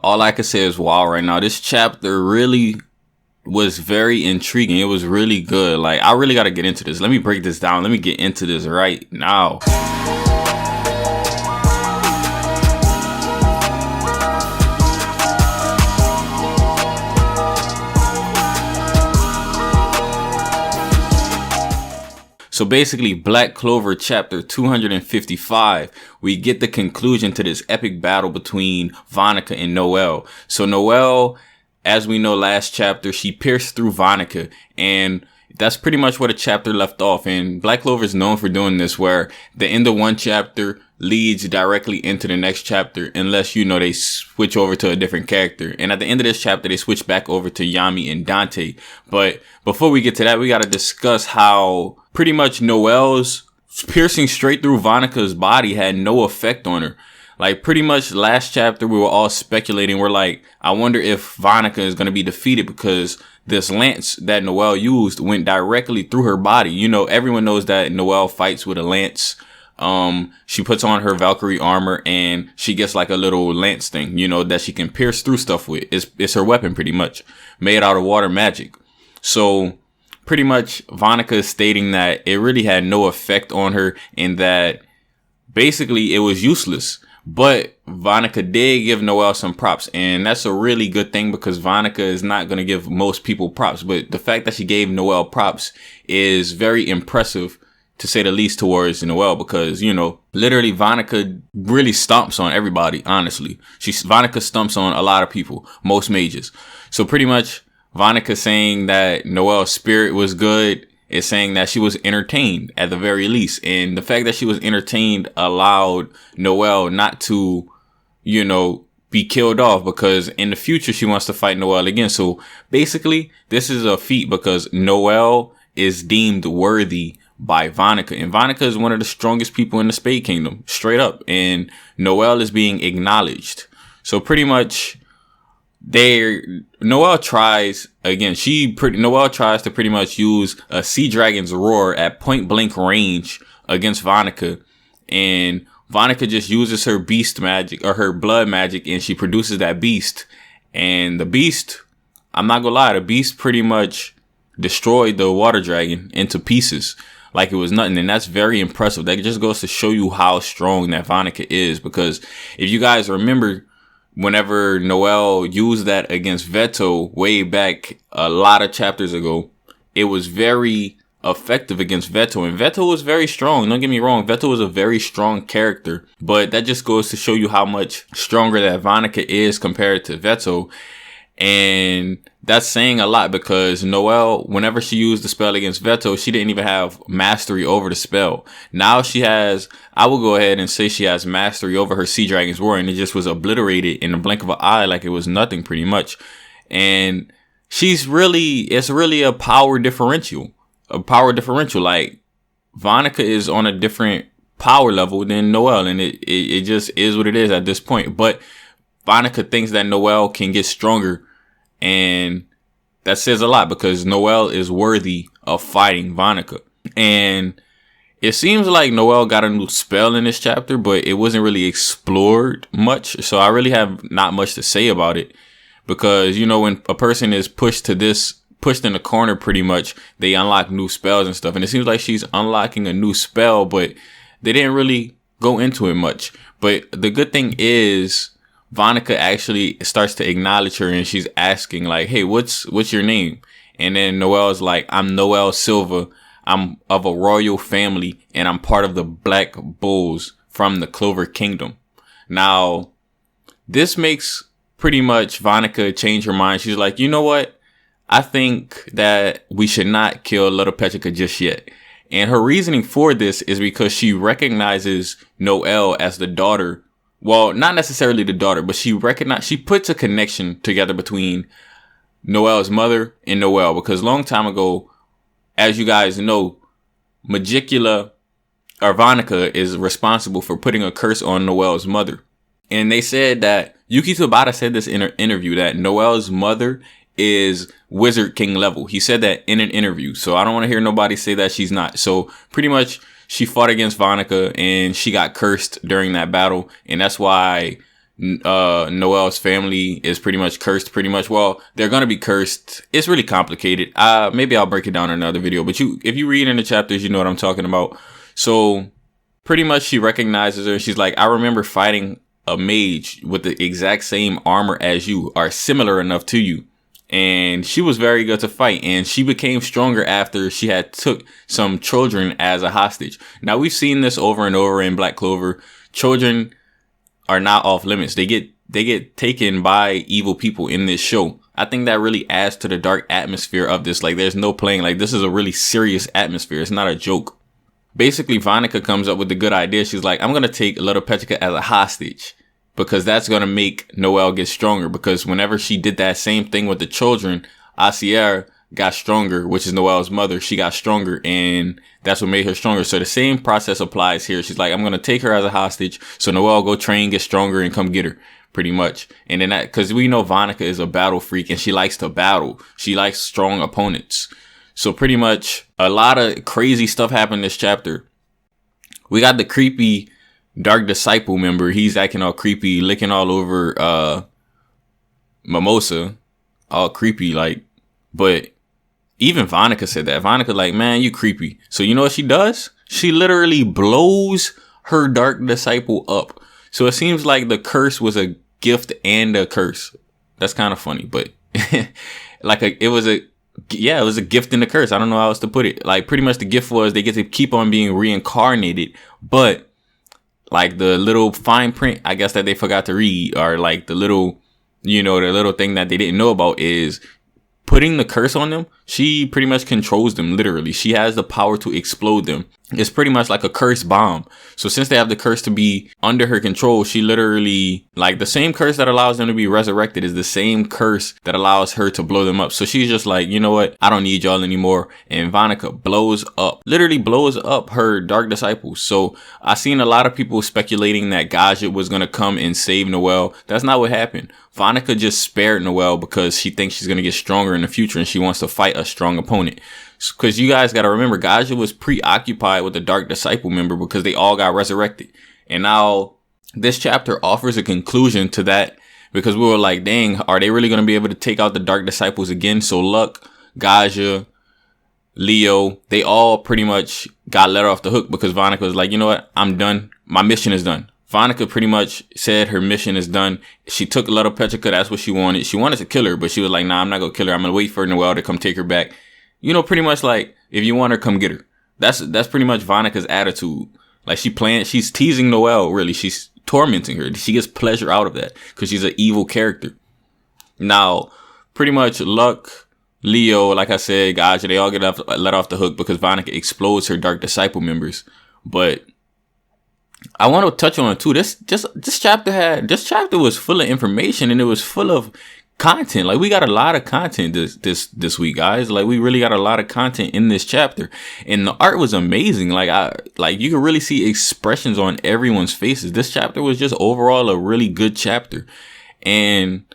All I can say is wow right now. This chapter really was very intriguing. It was really good. Like, I really got to get into this. Let me break this down. Let me get into this right now. So basically, Black Clover Chapter 255, we get the conclusion to this epic battle between Vanica and Noelle. So Noelle, as we know last chapter, she pierced through Vanica, and that's pretty much where the chapter left off. And Black Clover is known for doing this, where the end of one chapter leads directly into the next chapter, unless, you know, they switch over to a different character. And at the end of this chapter, they switch back over to Yami and Dante. But before we get to that, we got to discuss how pretty much Noelle's piercing straight through Vanica's body had no effect on her. Like, pretty much last chapter, we were all speculating. We're like, I wonder if Vanica is going to be defeated because this lance that Noelle used went directly through her body. You know, everyone knows that Noelle fights with a lance. She puts on her Valkyrie armor and she gets like a little lance thing, you know, that she can pierce through stuff with. It's her weapon pretty much, made out of water magic. So pretty much Vanica is stating that it really had no effect on her and that basically it was useless. But Vanica did give Noelle some props, and that's a really good thing because Vanica is not going to give most people props. But the fact that she gave Noelle props is very impressive, to say the least, towards Noelle, because, you know, literally Vanica really stomps on everybody, honestly. Vanica stomps on a lot of people, most mages. So pretty much Vanica saying that Noelle's spirit was good is saying that she was entertained at the very least. And the fact that she was entertained allowed Noelle not to, you know, be killed off, because in the future she wants to fight Noelle again. So basically this is a feat because Noelle is deemed worthy by Vanica, and Vanica is one of the strongest people in the Spade Kingdom, straight up, and Noelle is being acknowledged. So pretty much Noelle tries to pretty much use a Sea Dragon's Roar at point blank range against Vanica, and Vanica just uses her beast magic or her blood magic, and she produces that beast. And the beast, I'm not gonna lie, the beast pretty much destroyed the water dragon into pieces like it was nothing. And that's very impressive. That just goes to show you how strong that Vanica is, because if you guys remember, whenever Noelle used that against Veto way back a lot of chapters ago, it was very effective against Veto, and Veto was very strong. Don't get me wrong, Veto was a very strong character, but that just goes to show you how much stronger that Vanica is compared to Veto. And that's saying a lot, because Noelle, whenever she used the spell against Veto, she didn't even have mastery over the spell. Now she has, I will go ahead and say she has mastery over her Sea Dragon's Roar, and it just was obliterated in the blink of an eye like it was nothing pretty much. And it's really a power differential. Like, Vanica is on a different power level than Noelle, and it just is what it is at this point. But Vanica thinks that Noelle can get stronger, and that says a lot, because Noelle is worthy of fighting Vanica. And it seems like Noelle got a new spell in this chapter, but it wasn't really explored much. So I really have not much to say about it, because, you know, when a person is pushed in the corner pretty much, they unlock new spells and stuff. And it seems like she's unlocking a new spell, but they didn't really go into it much. But the good thing is Vanica actually starts to acknowledge her, and she's asking like, hey, what's your name? And then Noelle's like, I'm Noelle Silva. I'm of a royal family, and I'm part of the Black Bulls from the Clover Kingdom. Now, this makes pretty much Vanica change her mind. She's like, you know what? I think that we should not kill little Petrica just yet. And her reasoning for this is because she recognizes Noelle as the daughter. Well, not necessarily the daughter, but she puts a connection together between Noelle's mother and Noelle, because long time ago, as you guys know, Vanica is responsible for putting a curse on Noelle's mother. And they said that Yuki Tabata said this in an interview that Noelle's mother is Wizard King level. He said that in an interview. So I don't want to hear nobody say that she's not. So pretty much she fought against Vanica and she got cursed during that battle. And that's why Noelle's family is pretty much cursed. Pretty much, well, they're gonna be cursed. It's really complicated. Maybe I'll break it down in another video. But if you read in the chapters, you know what I'm talking about. So pretty much, she recognizes her. She's like, I remember fighting a mage with the exact same armor as you, are similar enough to you. And she was very good to fight, and she became stronger after she had took some children as a hostage. Now, we've seen this over and over in Black Clover. Children are not off limits. They get taken by evil people in this show. I think that really adds to the dark atmosphere of this. Like, there's no playing. Like, this is a really serious atmosphere. It's not a joke. Basically, Vanica comes up with the good idea. She's like, I'm going to take Little Petrica as a hostage, because that's going to make Noelle get stronger. Because whenever she did that same thing with the children, Asier got stronger, which is Noelle's mother. She got stronger, and that's what made her stronger. So the same process applies here. She's like, I'm going to take her as a hostage, so Noelle go train, get stronger, and come get her, pretty much. And then because we know Vanica is a battle freak, and she likes to battle. She likes strong opponents. So pretty much a lot of crazy stuff happened this chapter. We got the creepy Dark Disciple member. He's acting all creepy, licking all over Mimosa, all creepy, like. But even Vanica said that. Vanica like, man, you creepy. So you know what she does? She literally blows her Dark Disciple up. So it seems like the curse was a gift and a curse. That's kind of funny, but like it was a gift and a curse. I don't know how else to put it. Like, pretty much the gift was they get to keep on being reincarnated, but like the little fine print, I guess, that they forgot to read, or like the little thing that they didn't know about is putting the curse on them. She pretty much controls them, literally. She has the power to explode them. It's pretty much like a curse bomb. So since they have the curse to be under her control, she literally, like, the same curse that allows them to be resurrected is the same curse that allows her to blow them up. So she's just like, you know what? I don't need y'all anymore. And Vanica literally blows up her Dark Disciples. So I seen a lot of people speculating that Gaja was going to come and save Noelle. That's not what happened. Vanica just spared Noelle because she thinks she's going to get stronger in the future, and she wants to fight a strong opponent. Because you guys got to remember, Gaja was preoccupied with the Dark Disciple member because they all got resurrected. And now this chapter offers a conclusion to that, because we were like, dang, are they really going to be able to take out the Dark Disciples again? So Luck, Gaja, Leo, they all pretty much got let off the hook because Vanica was like, you know what? I'm done. My mission is done. Vanica pretty much said her mission is done. She took Little Petrica. That's what she wanted. She wanted to kill her, but she was like, nah, I'm not going to kill her. I'm going to wait for Noelle to come take her back. You know, pretty much like, if you want her, come get her. That's pretty much Vanica's attitude. Like, she's teasing Noelle, really. She's tormenting her. She gets pleasure out of that because she's an evil character. Now, pretty much Luck, Leo, like I said, Gaja, they all get let off the hook because Vanica explodes her Dark Disciple members. But I want to touch on it too. This chapter was full of information, and it was full of content. Like, we got a lot of content this week, guys. Like, we really got a lot of content in this chapter, and the art was amazing. Like you could really see expressions on everyone's faces. This chapter was just overall a really good chapter, and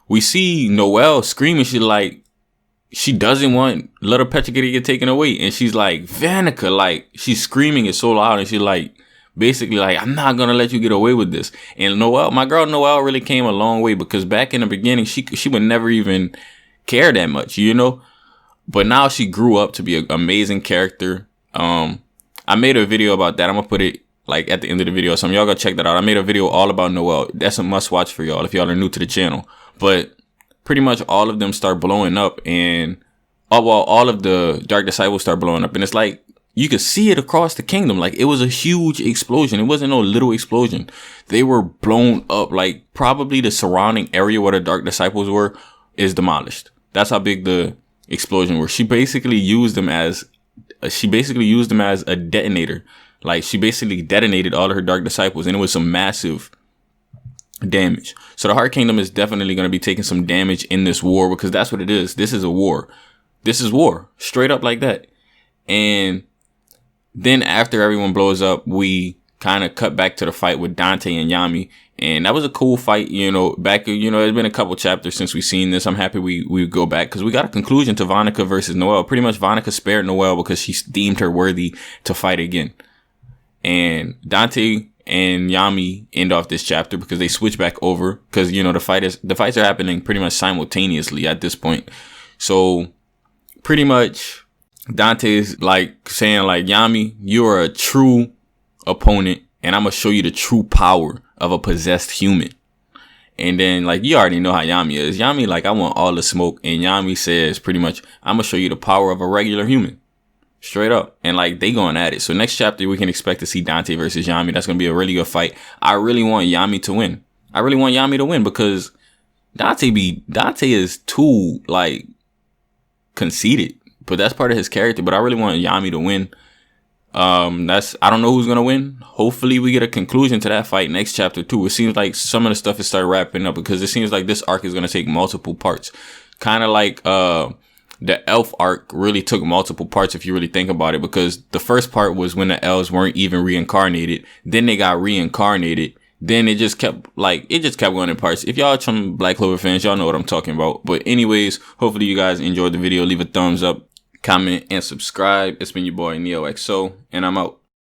we see Noelle screaming. She doesn't want Little Petrica to get taken away, and she's like, Vanica, like, she's screaming it so loud, and she's like, basically like, I'm not gonna let you get away with this. And Noelle, my girl Noelle, really came a long way, because back in the beginning, she would never even care that much, you know. But now she grew up to be an amazing character. I made a video about that. I'm gonna put it like at the end of the video, so y'all go check that out. I made a video all about Noelle. That's a must watch for y'all if y'all are new to the channel. But pretty much all of them start blowing up, and all of the Dark Disciples start blowing up, and it's like, you could see it across the kingdom. Like, it was a huge explosion. It wasn't no little explosion. They were blown up. Like, probably the surrounding area where the Dark Disciples were is demolished. That's how big the explosion was. She basically used them as a detonator. Like, she basically detonated all of her Dark Disciples, and it was some massive damage. So the Heart Kingdom is definitely going to be taking some damage in this war, because that's what it is. This is a war. This is war. Straight up like that. And then after everyone blows up, we kind of cut back to the fight with Dante and Yami. And that was a cool fight, it's been a couple chapters since we've seen this. I'm happy we go back, because we got a conclusion to Vanica versus Noelle. Pretty much Vanica spared Noelle because she deemed her worthy to fight again. And Dante and Yami end off this chapter because they switch back over because, you know, the fights are happening pretty much simultaneously at this point. So pretty much Dante's like saying like, Yami, you are a true opponent and I'm going to show you the true power of a possessed human. And then, like, you already know how Yami is. Yami, like, I want all the smoke. And Yami says, pretty much, I'm going to show you the power of a regular human. Straight up. And, like, they going at it. So, next chapter, we can expect to see Dante versus Yami. That's going to be a really good fight. I really want Yami to win. Because Dante is too, like, conceited. But that's part of his character. But I really want Yami to win. I don't know who's gonna win. Hopefully we get a conclusion to that fight next chapter too. It seems like some of the stuff is starting wrapping up because it seems like this arc is gonna take multiple parts. Kind of like the elf arc really took multiple parts if you really think about it, because the first part was when the elves weren't even reincarnated. Then they got reincarnated. Then it just kept going in parts. If y'all some Black Clover fans, y'all know what I'm talking about. But anyways, hopefully you guys enjoyed the video. Leave a thumbs up, comment, and subscribe. It's been your boy NeoXO, and I'm out.